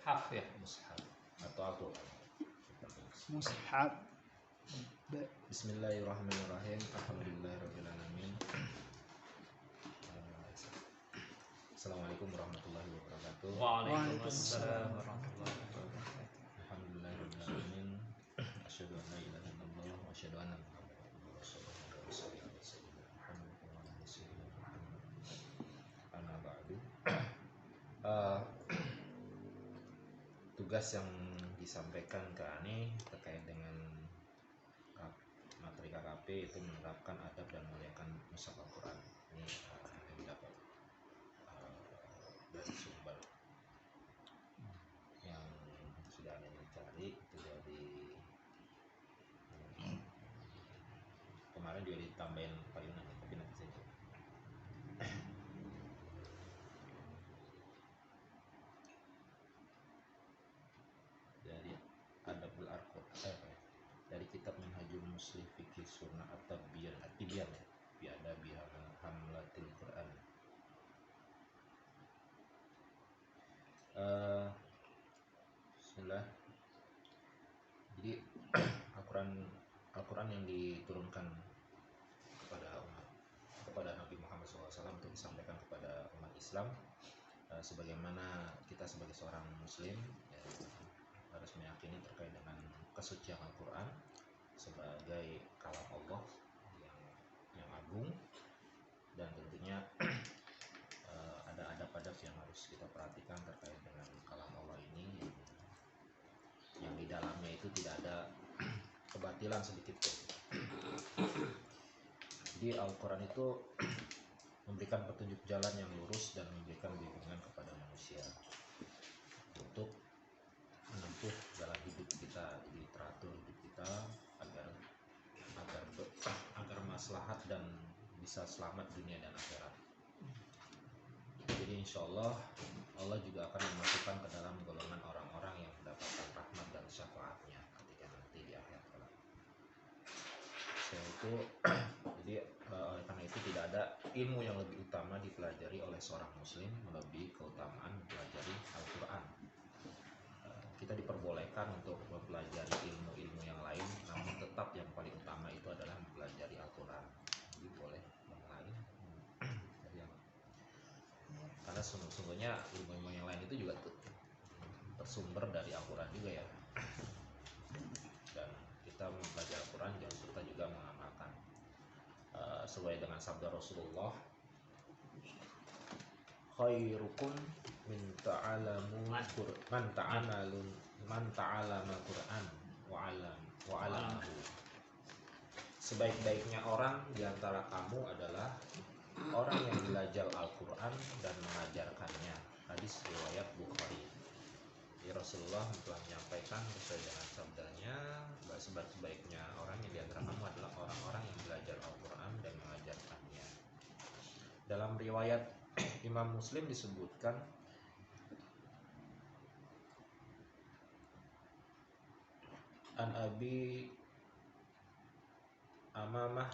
mushaf ya, mushaf atau Al-Qur'an. Mushaf. Bismillahirrahmanirrahim. Alhamdulillahirabbil alamin. Assalamualaikum warahmatullahi wabarakatuh. Waalaikumsalam warahmatullahi wabarakatuh. Alhamdulillahirabbil alamin. Asyhadu an la ilaha illallah wa asyhadu anna Muhammadan rasulullah. Amma ba'du. Tugas yang disampaikan ke Ani terkait dengan materi KKP itu menerapkan adab dan memuliakan mushaf Al-Quran. Ini yang didapat dari sumber yang sudah Ani cari itu dari kemarin juga ditambahin paling tapi nanti saja. Dari Adabul Al-Quran, dari kitab Minhajul Muslim Fikih Sunnah At-Tabyan ya, bi adabi hamlatil Quran. Bismillah. Jadi Al-Quran yang diturunkan kepada Nabi Muhammad SAW untuk disampaikan kepada umat Islam, sebagaimana kita sebagai seorang Muslim ya, harus meyakini terkait dengan kesucian Al-Quran sebagai kalam Allah yang agung, dan tentunya ada adab-adab yang harus kita perhatikan terkait dengan kalam Allah ini yang di dalamnya itu tidak ada kebatilan sedikit pun. Jadi Al-Quran itu memberikan petunjuk jalan yang lurus dan memberikan bimbingan kepada manusia untuk menempuh jalan hidup kita, jadi teratur hidup kita agar maslahat dan bisa selamat dunia dan akhirat. Jadi insya Allah juga akan memasukkan ke dalam golongan orang-orang yang mendapatkan rahmat dan syafaatnya ketika nanti di akhir kelak. Jadi oleh karena itu tidak ada ilmu yang lebih utama dipelajari oleh seorang muslim melebihi keutamaan mempelajari Al-Quran. Kita diperbolehkan untuk mempelajari ilmu-ilmu yang lain, namun tetap yang paling utama itu adalah mempelajari Al-Quran. Jadi boleh yang lain karena sungguhnya ilmu-ilmu yang lain itu juga bersumber dari Al-Quran juga ya, dan kita mempelajari Al-Quran jangan serta juga mengamalkan sesuai dengan sabda Rasulullah, khairukum man ta'allama Qur'an wa 'allamahu. Sebaik-baiknya orang di antara kamu adalah orang yang belajar Al-Quran dan mengajarkannya. Hadis riwayat Bukhari. Jadi Rasulullah telah menyampaikan sesuai dengan sabdanya bahwa sebaik-baiknya orang yang di antara kamu adalah orang-orang yang belajar Al-Quran dan mengajarkannya. Dalam riwayat Imam Muslim disebutkan an Abi Amamah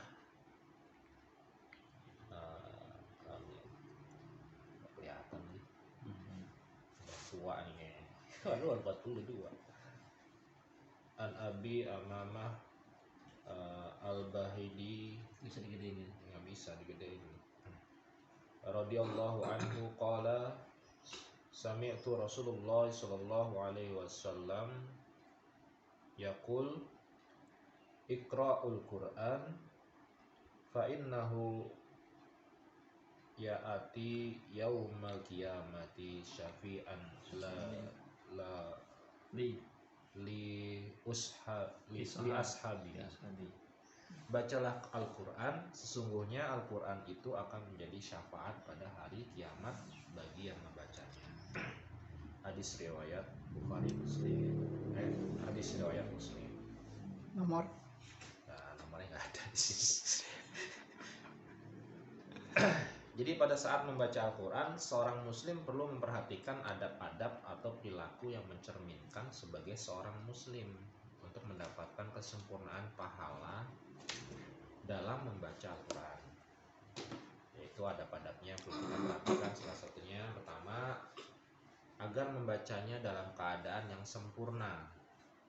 kelihatan nih tua nih kalau 42 an Abi Amamah Al-Bahidi, Bisa digedein ya? nggak bisa digedein, radhiyallahu anhu qala sami'tu Rasulullah sallallahu alaihi wasallam yaqul iqra'ul Qur'an fa innahu ya'ati yaumal qiyamati syafi'an li ashabi. Bacalah Al-Quran, sesungguhnya Al-Quran itu akan menjadi syafaat pada hari kiamat bagi yang membacanya. Hadis riwayat Bukhari Muslim. Hadis riwayat Muslim. Nomor? Nah, nomornya nggak ada di sini. Jadi pada saat membaca Al-Quran, seorang muslim perlu memperhatikan adab-adab atau perilaku yang mencerminkan sebagai seorang muslim untuk mendapatkan kesempurnaan pahala dalam membaca Al-Quran. Yaitu adab-adabnya perlu kita perhatikan. Salah satunya pertama, agar membacanya dalam keadaan yang sempurna.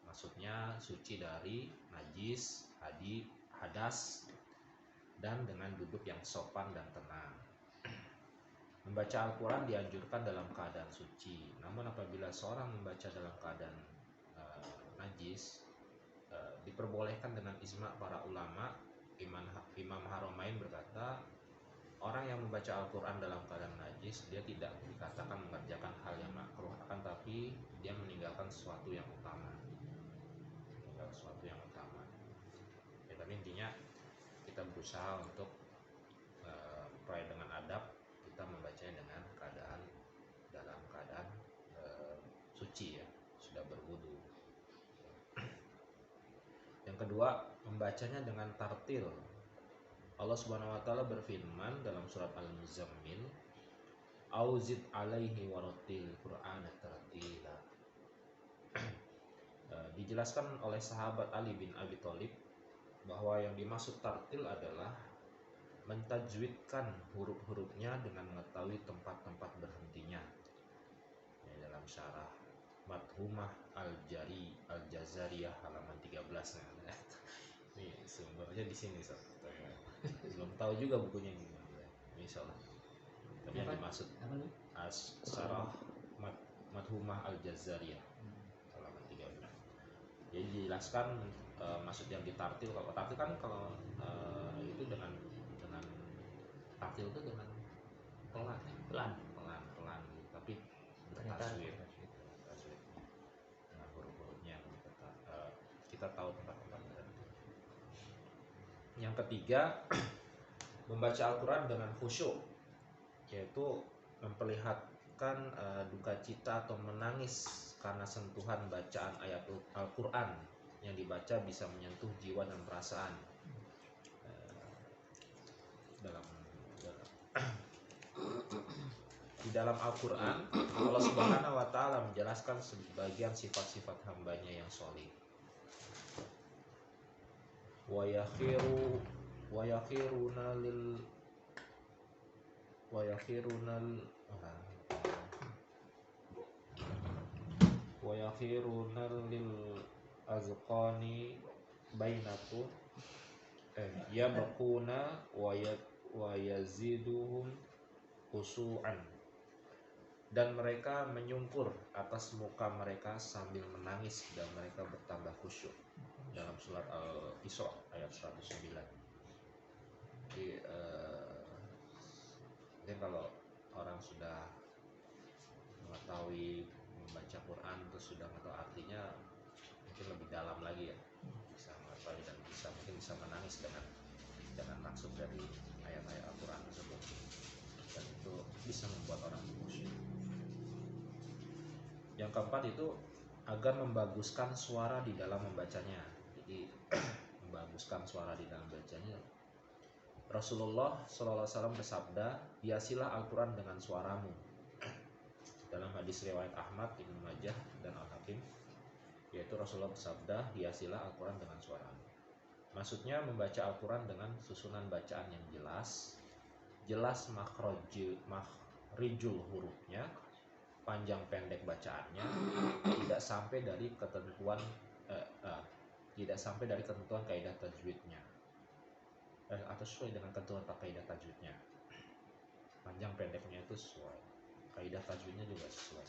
Maksudnya suci dari najis, hadas, dan dengan duduk yang sopan dan tenang. Membaca Al-Quran dianjurkan dalam keadaan suci. Namun apabila seorang membaca dalam keadaan najis, diperbolehkan dengan ijma' para ulama. Imam Haramain berkata, orang yang membaca Al-Quran dalam keadaan najis, dia tidak dikatakan mengerjakan hal yang makruh, akan tapi dia meninggalkan sesuatu yang utama. Ya, tapi intinya kita berusaha untuk supaya dengan adab kita membacanya dengan dalam keadaan suci, ya, sudah berwudu. Yang kedua, membacanya dengan tartil. Allah Subhanahu wa taala berfirman dalam surat Al-Muzammil, "Auzid alaihi warattil Qur'ana tartila." Dijelaskan oleh sahabat Ali bin Abi Thalib bahwa yang dimaksud tartil adalah mentajwidkan huruf-hurufnya dengan mengetahui tempat-tempat berhentinya. Ya, dalam syarah Madhumah Al-Jazariyah halaman 13. Ini sumbernya di sini, Sob. Belum tahu juga bukunya ini. Insyaallah. Tapi yang dimaksud syarah Madhumah Al-Jazariyah halaman 13. Jadi dijelaskan maksud yang ditartil. Kalau tartil kan itu dengan tartil itu dengan pelan, tapi bertajwid. Nah, huruf-hurufnya kita tahu tempat-tempat berhenti. Yang ketiga, membaca Al-Quran dengan khusyuk, yaitu memperlihatkan duka cita atau menangis karena sentuhan bacaan ayat Al-Quran yang dibaca bisa menyentuh jiwa dan perasaan. Di dalam Al-Quran, Allah Subhanahu wa taala menjelaskan sebagian sifat-sifat hambanya yang sholih. Wa yakhiruna lil azqani bainakum yabquna wa yaziduhum khusu'an, dan mereka menyungkur atas muka mereka sambil menangis dan mereka bertambah khusyuk, dalam surat Al-Isra ayat 109. Jadi mungkin kalau orang sudah mengetahui membaca Quran terus sudah mengetahui artinya, mungkin lebih dalam lagi, ya, bisa mengetahui dan mungkin bisa menangis dengan maksud dari ayat-ayat Al-Quran tersebut, dan itu bisa membuat orang khusyuk. Yang keempat itu agar membaguskan suara di dalam membacanya. Jadi membaguskan suara di dalam bacanya. Rasulullah SAW bersabda, "Hiasilah Al-Quran dengan suaramu." Dalam hadis riwayat Ahmad, Ibnu Majah, dan Al-Hakim, yaitu Rasulullah bersabda, "Hiasilah Al-Quran dengan suaramu." Maksudnya membaca Al-Quran dengan susunan bacaan yang jelas makhrijul hurufnya, panjang pendek bacaannya, tidak sampai dari ketentuan kaidah tajwidnya, atau sesuai dengan ketentuan kaidah tajwidnya. Panjang pendeknya itu sesuai, kaidah tajwidnya juga sesuai.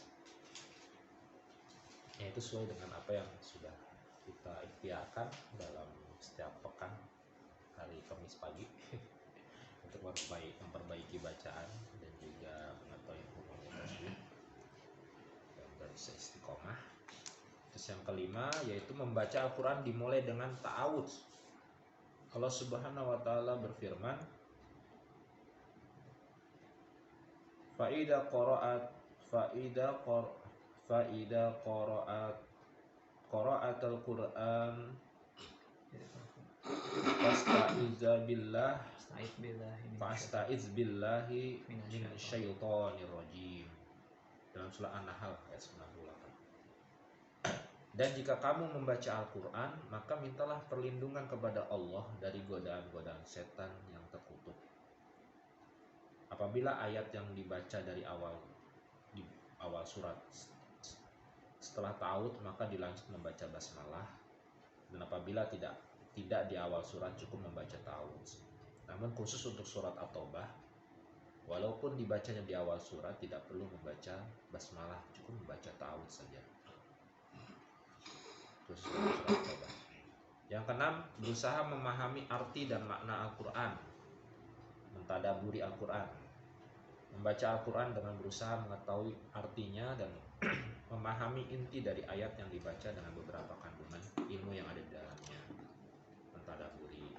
Ya, itu sesuai dengan apa yang sudah kita ikhtiarkan dalam setiap pekan hari Kamis pagi untuk memperbaiki bacaan dan juga mengetahui hukum tajwid dan bisa istiqomah. Terus yang kelima yaitu membaca Al-Quran dimulai dengan ta'awudz. Allah Subhanahu wa taala berfirman, Fa'ida qara'atal Qur'an Fasta'iz billahi min syaitonir rajim. Dalam surah An-Nahl ayat 98. Dan jika kamu membaca Al-Quran, maka mintalah perlindungan kepada Allah dari godaan-godaan setan yang terkutuk. Apabila ayat yang dibaca dari awal awal surat. Setelah ta'awudz maka dilanjut membaca basmalah, dan apabila tidak di awal surat cukup membaca ta'awudz. Namun khusus untuk surat At-Taubah, walaupun dibacanya di awal surat tidak perlu membaca basmalah, cukup membaca ta'awudz saja. Khusus untuk surat At-Taubah. Yang keenam, berusaha memahami arti dan makna Al-Quran, mentadaburi Al-Quran. Membaca Al-Quran dengan berusaha mengetahui artinya dan memahami inti dari ayat yang dibaca dengan beberapa kandungan ilmu yang ada di dalamnya. Mentadaburi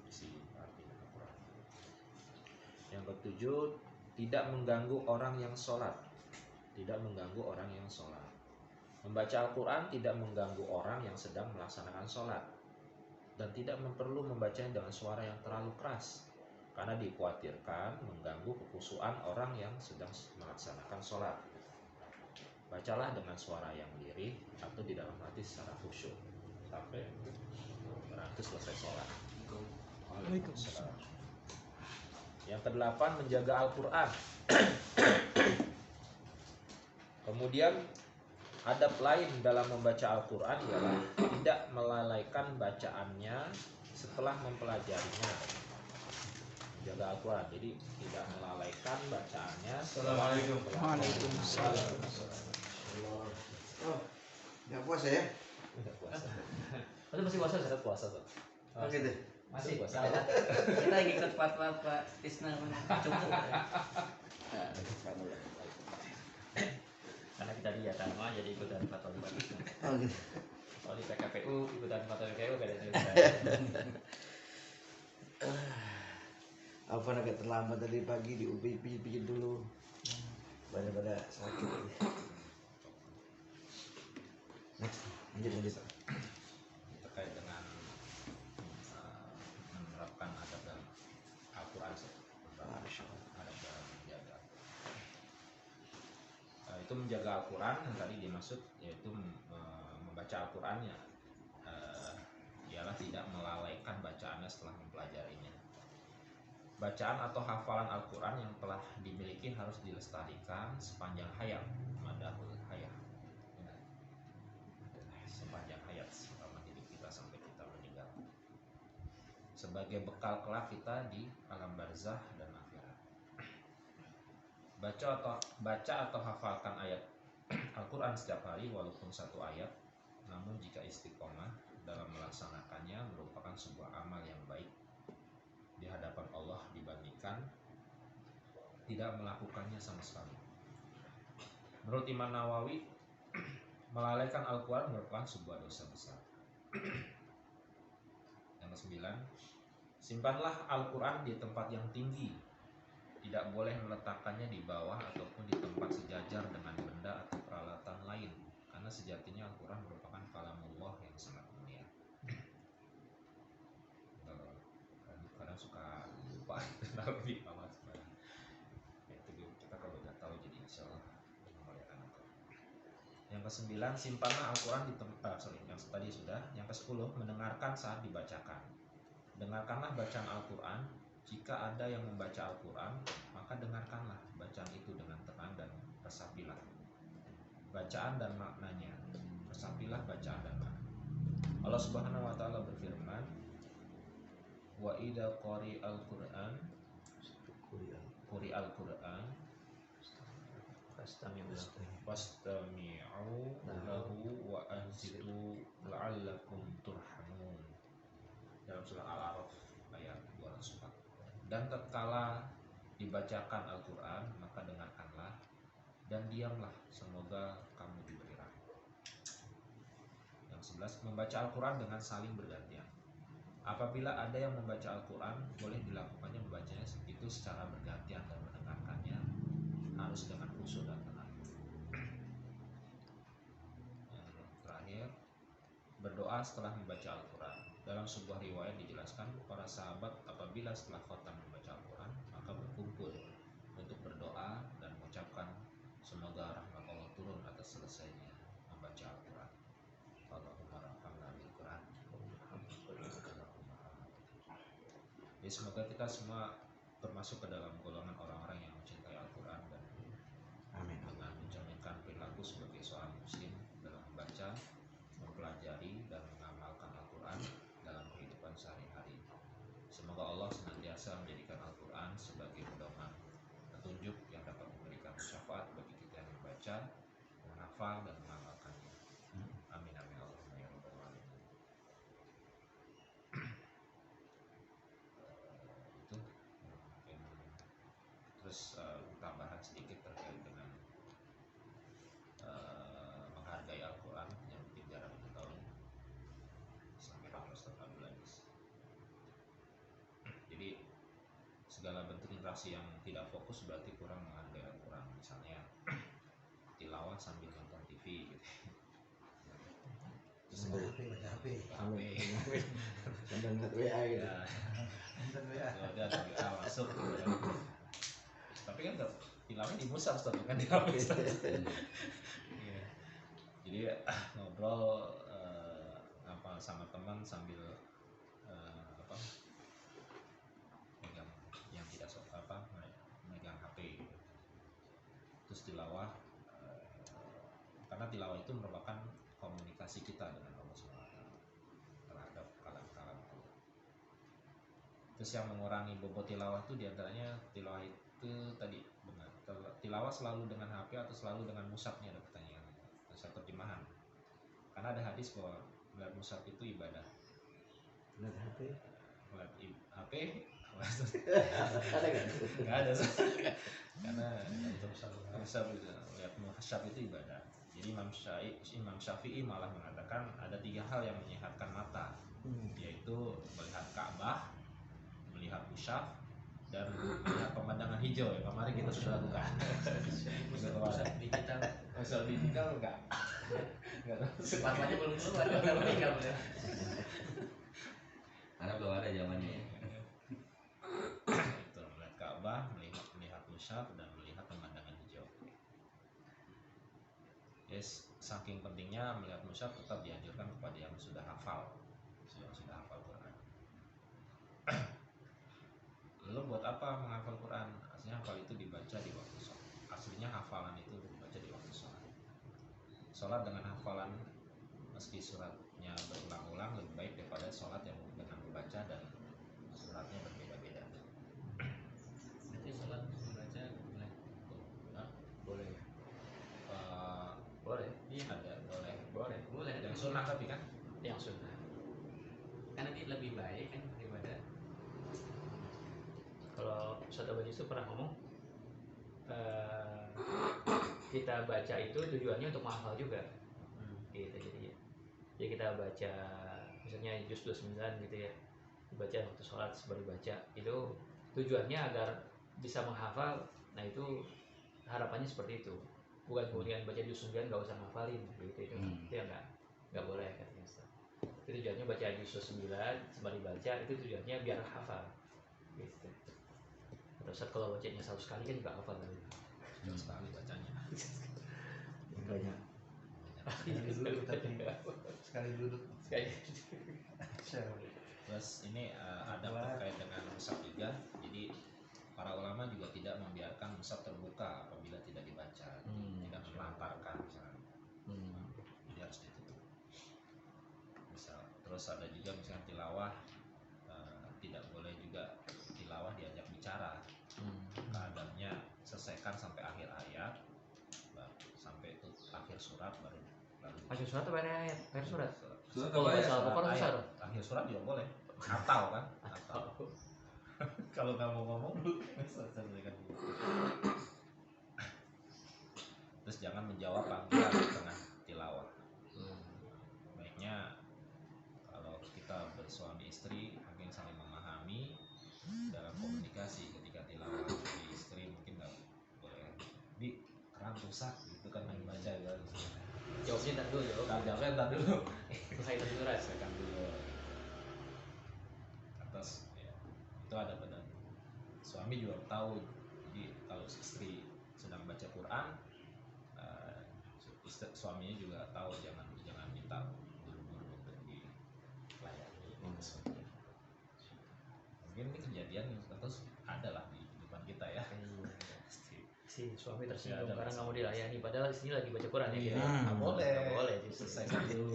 isi arti Al-Quran. Yang ketujuh, tidak mengganggu orang yang sholat. Tidak mengganggu orang yang sholat. Membaca Al-Quran tidak mengganggu orang yang sedang melaksanakan sholat, dan tidak perlu membacanya dengan suara yang terlalu keras, karena dikhawatirkan mengganggu kekhusyuan orang yang sedang melaksanakan sholat. Bacalah dengan suara yang lirih atau di dalam hati secara khusyuk sampai berarti selesai sholat. Waalaikumsalam. Yang kedelapan, menjaga Al-Quran. Kemudian adab lain dalam membaca Al-Quran ialah tidak melalaikan bacaannya setelah mempelajarinya. Menjaga Al-Quran, jadi tidak melalaikan bacaannya setelah mempelajarinya. Waalaikumsalam. Oh, nggak puasa ya? Tidak puasa. Itu masih puasa Ustaz? Tidak puasa tuh. Oh gitu. Masih puasa. Kita lagi ikut fatwa Pak Tisna cukup. Karena kita di Yatama jadi ikutan fatwa Pak Tisna. Oh gitu. Kalau di PKPU ikutan fatwa PKPU beda cerita. Alvan agak terlambat tadi pagi di UB pijit dulu. Pada sakit lagi. Next, lanjut. Terkait dengan menerapkan adab dalam Al-Quran, adab dalam menjaga. Itu menjaga Al-Quran yang tadi dimaksud yaitu membaca Al-Qurannya ialah tidak melalaikan bacaannya setelah mempelajarinya. Bacaan atau hafalan Al-Quran yang telah dimiliki harus dilestarikan sepanjang hayat, madahul hayat, sepanjang hayat selama hidup kita sampai kita meninggal, sebagai bekal kelak kita di alam barzah dan akhirat. Baca atau hafalkan ayat Al-Quran setiap hari walaupun satu ayat, namun jika istiqomah dalam melaksanakannya merupakan sebuah amal yang baik di hadapan Allah dibandingkan tidak melakukannya sama sekali. Menurut Imam Nawawi, melalaikan Al-Quran merupakan sebuah dosa besar. Yang kesembilan, simpanlah Al-Quran di tempat yang tinggi. Tidak boleh meletakkannya di bawah ataupun di tempat sejajar dengan benda atau peralatan lain, karena sejatinya Al-Quran merupakan kalamullah yang sangat mulia. Kadang suka lupa taruh di bawah sebenarnya. Itu kita kalau udah tahu jadi insya Allah memuliakan Al-Quran. Yang kesembilan, simpanlah Al-Quran di tempat yang tadi sudah. Yang kesepuluh, mendengarkan saat dibacakan. Dengarkanlah bacaan Al-Quran. Jika ada yang membaca Al-Quran, maka dengarkanlah bacaan itu dengan tenang dan resapilah bacaan dan maknanya. Resapilah bacaan dan makna. Allah Subhanahu wa taala berfirman, wa idza qari'al Qur'an fastami'u lahu wa ansitu la'allakum turhamun. Dalam surah Al-A'raf ayat 204. Dan tatkala dibacakan Al-Quran, maka dengarkanlah dan diamlah, semoga kamu diberi rahmat. Yang 11, membaca Al-Quran dengan saling bergantian. Apabila ada yang membaca Al-Quran, boleh dilakukannya membacanya itu secara bergantian dan mendengarkannya harus dengan khusyuk dan tenang. Yang terakhir, berdoa setelah membaca Al-Quran. Dalam sebuah riwayat dijelaskan, para sahabat apabila setelah khatam membaca Al-Quran, maka berkumpul untuk berdoa dan mengucapkan semoga rahmat Allah turun atas selesainya membaca Al-Quran. Allahumma rahmana bil-Quran. Jadi semoga kita semua termasuk ke dalam golongan orang-orang yang mencintai Al-Quran dan Amin. sebagai seorang muslim dalam membaca, mempelajari dan mengamalkan Al-Quran dalam kehidupan sehari-hari. Semoga Allah senantiasa menjadikan Al-Quran sebagai pedoman petunjuk yang dapat memberikan syafaat bagi kita yang membaca, menghafal dan mengamalkannya. Amin amin Allahumma ya rabbal alamin. Itu mungkin. Terus tambahan sedikit terkait dengan menghargai Al-Quran yang mungkin jarang diketahui sampai Ustaz Abdul Aziz. Jadi segala bentuk interaksi yang tidak fokus berarti kurang menghargai Al-Quran. Misalnya tilawah sambil nonton TV gitu. Terus baca HP. Sambil ngeliat WA gitu. ya, Nonton WA. kalau dia ada WA masuk gitu ya. Tapi kan tilawahnya di mushaf Ustaz, bukan di HP Ustaz. Iya. Jadi ngobrol apa sama teman sambil megang yang tidak megang HP gitu. Terus tilawah karena tilawah itu merupakan komunikasi kita dengan Allah SWT terhadap kalam-kalam Allah. Terus yang mengurangi bobot tilawah itu diantaranya tilawah itu tadi benar, tilawah selalu dengan HP atau selalu dengan mushafnya, ada pertanyaan mushaf terjemahan. Karena ada hadis bahwa melihat mushaf itu ibadah. Ngeliat HP. Melihat HP Ada kan? nggak ada karena mushaf itu melihat mushaf itu ibadah. Jadi Imam Syafi'i malah mengatakan ada 3 hal yang menyehatkan mata, yaitu melihat Ka'bah, melihat mushaf, dan melihat pemandangan hijau yang kemarin kita sudah lakukan. Pusat digital. Mushaf digital enggak Warnanya belum keluar, belum tinggal ya. Karena belum ada zamannya. Itu melihat Ka'bah, melihat mushaf, dan melihat pemandangan hijau. Yes, saking pentingnya melihat mushaf tetap dianjurkan kepada yang sudah hafal Quran. Lalu buat apa menghafal Quran? Aslinya hafal itu dibaca di waktu sholat. Aslinya hafalan itu dibaca di waktu sholat. Sholat dengan hafalan meski suratnya berulang-ulang lebih baik daripada sholat yang dengan membaca dan suratnya berbeda-beda. Berarti sholat membaca boleh. Nah, Boleh. Boleh. Iya. ada boleh. Boleh. Yang sunnah tapi kan Yang sunnah. Karena dia lebih baik kan daripada. Kalau Ustaz Abadi itu pernah ngomong kita baca itu tujuannya untuk menghafal juga gitu. Jadi ya kita baca misalnya juz 29 gitu ya, dibaca waktu sholat sebelum baca, itu tujuannya agar bisa menghafal. Nah itu harapannya seperti itu, bukan kemudian baca juz 9 nggak usah ngafalin gitu. Itu ya nggak boleh katanya Ustaz. Itu tujuannya baca juz 9 sembari baca, itu tujuannya biar hafal gitu. Terus kalau bacanya 100 kali kan juga hafal tadi. sudah sekali bacanya. Banyak. Sekali duduk tapi sekali duduk. Terus ini ada terkait dengan mushaf juga. Jadi para ulama juga tidak membiarkan mushaf terbuka apabila tidak dibaca, tidak melantarkan misalnya. Jadi harus ditutup. Terus ada juga misalnya tilawah, tidak boleh juga tilawah diajak bicara. Keadaannya selesaikan sampai akhir ayat, sampai itu akhir surat baru Akhir surat apa ayat? Akhir surat. Surat Kalau apa ya? baca Al-Baqarah susah dong. akhir surat juga boleh. Atau kan? Atau. Kalau nggak mau ngomong dulu, selesaikan dulu. Terus jangan menjawab panggilan di tengah tilawah. Baiknya kalau kita bersuami istri mungkin saling memahami dalam komunikasi ketika tilawah. Jadi istri mungkin nggak boleh di keran rusak gitu kan main baca kan. Jawabnya ntar dulu, Jawabnya ntar dulu. Selesai tersurat. Selesaikan dulu. Atas ya, itu ada pada suami juga tahu. Jadi kalau istri sedang baca Quran, suaminya juga tahu jangan minta buru-buru untuk dilayani. Mungkin ini kejadian terus ada lah di depan kita ya. si suami tersinggung Ya, ada karena nggak mau masalah. dilayani padahal istri lagi baca Quran ya Iya, gitu. nggak boleh. Nggak boleh justru. Selesaikan dulu.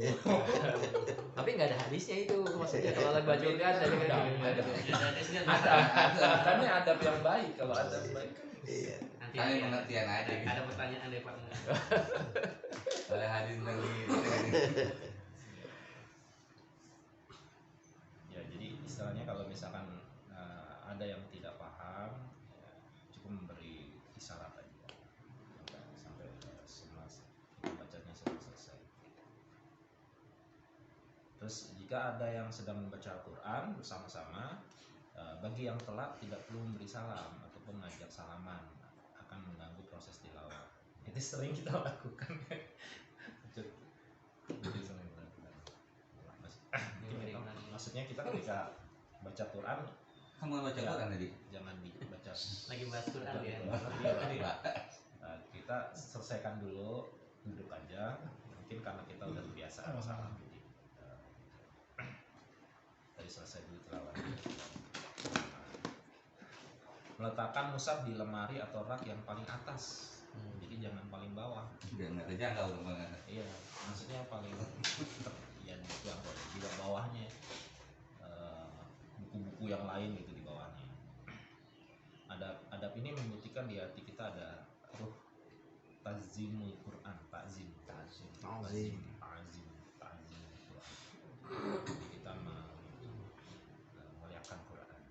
Tapi nggak ada hadisnya itu maksudnya kalau lagi baca Quran ada Makanya adab yang baik. Kalau adab baik kan Iya. Nanti Kali ada- pengertian aja gitu. Ada pertanyaan dari Pak Muhammad. Ada hadis lagi. ya jadi istilahnya kalau misalkan ada yang tidak paham ya, cukup memberi isyarat aja sampai semua kita bacanya sudah selesai. Terus jika ada yang sedang membaca Al-Quran bersama-sama, bagi yang telat tidak perlu memberi salam ataupun mengajak salaman, akan mengganggu proses tilawah. Itu sering kita lakukan. Jadi sering dilakukan. Maksudnya kita ketika baca Quran Kamu baca Ya. Quran tadi? jangan dibaca. Lagi bahas Quran ya. Kita selesaikan dulu, duduk aja. Mungkin karena kita udah terbiasa salam, jadi tadi selesai dulu tilawah. Meletakkan mushaf di lemari atau rak yang paling atas, jadi jangan paling bawah. Udah nggak terjangkau banget. Iya, maksudnya paling ya di bawahnya buku-buku yang lain gitu di bawahnya. Adab ini membuktikan di hati kita ada ruh tazimul Quran, ta'zim Quran. Jadi kita memuliakan Quran.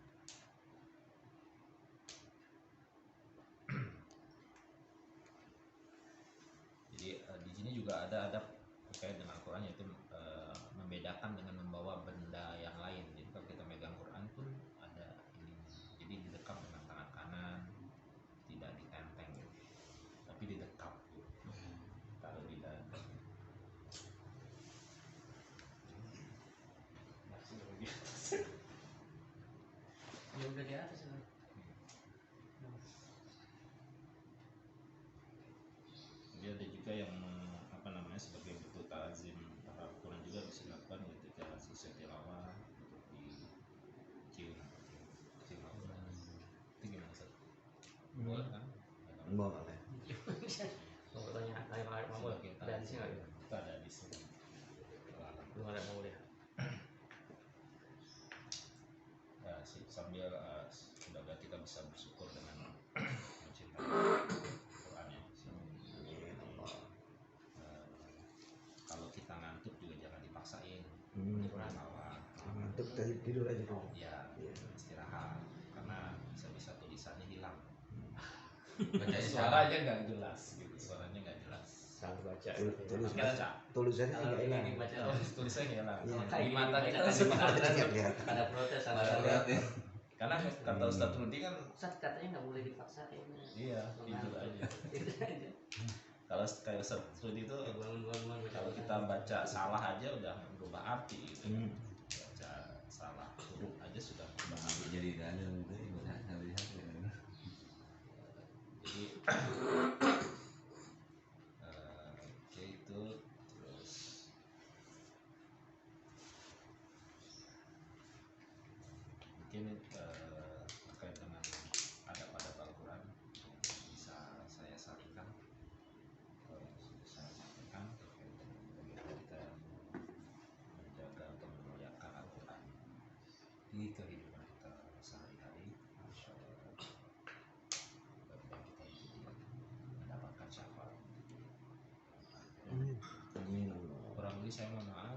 Jadi di sini juga ada adab terkait dengan Al-Quran, yaitu membedakan dengan membawa benda yang lain. Jadi kalau kita megang Quran pun ada ini, jadi didekap dengan tangan kanan, tidak ditenteng gitu, tapi didekap gitu. Taruh di dada. Ya udah di atas. Bang. Jadi ada juga yang apa namanya sebagai bentuk ta'zim terhadap Quran juga bisa dilakukan ketika selesai tilawah untuk dicium Al-Quran. Itu gimana Ustaz? Boleh kan? Boleh. Mau tanya tanya Pak Mahmud Sebagai ada hadisnya nggak ya? Itu ada di sini. Belum ada Mahmud ya. Ya, sambil semoga kita bisa bersyukur dengan mencintai Quran ya. Kalau kita ngantuk juga jangan dipaksain. Quran awal. Ngantuk tadi tidur aja dulu. Ya, istirahat karena bisa-bisa tulisannya hilang. Baca isyarat. Suaranya nggak jelas gitu. Suaranya nggak jelas. Salah baca. Tulis Baca. tulisannya Kalau nggak ini hilang. dibaca Tulisannya hilang. Iya. Di mata kita Baca langsung di mata. Nggak kelihatan. ada protes ada Ada lihat ya. karena kata Ustadz Rudi kan Ustaz katanya nggak boleh dipaksain. iya tidur aja. Itu aja. Kalau kayak Ustadz Rudi itu Bangun kalau kita baca salah aja udah berubah arti gitu. Baca salah huruf aja sudah berubah arti. Jadi ada gitu ya, bahasa lihat ya. Jadi oke itu terus mungkin terkait dengan adab-adab Al-Quran bisa saya sampaikan terkait dengan bagaimana kita menjaga atau memuliakan Al-Quran di kehidupan kita sehari-hari. Masya Allah, mudah-mudahan kita jadi mendapatkan syafaat. Amin. Amin Allah. Kurang lebih saya mohon maaf.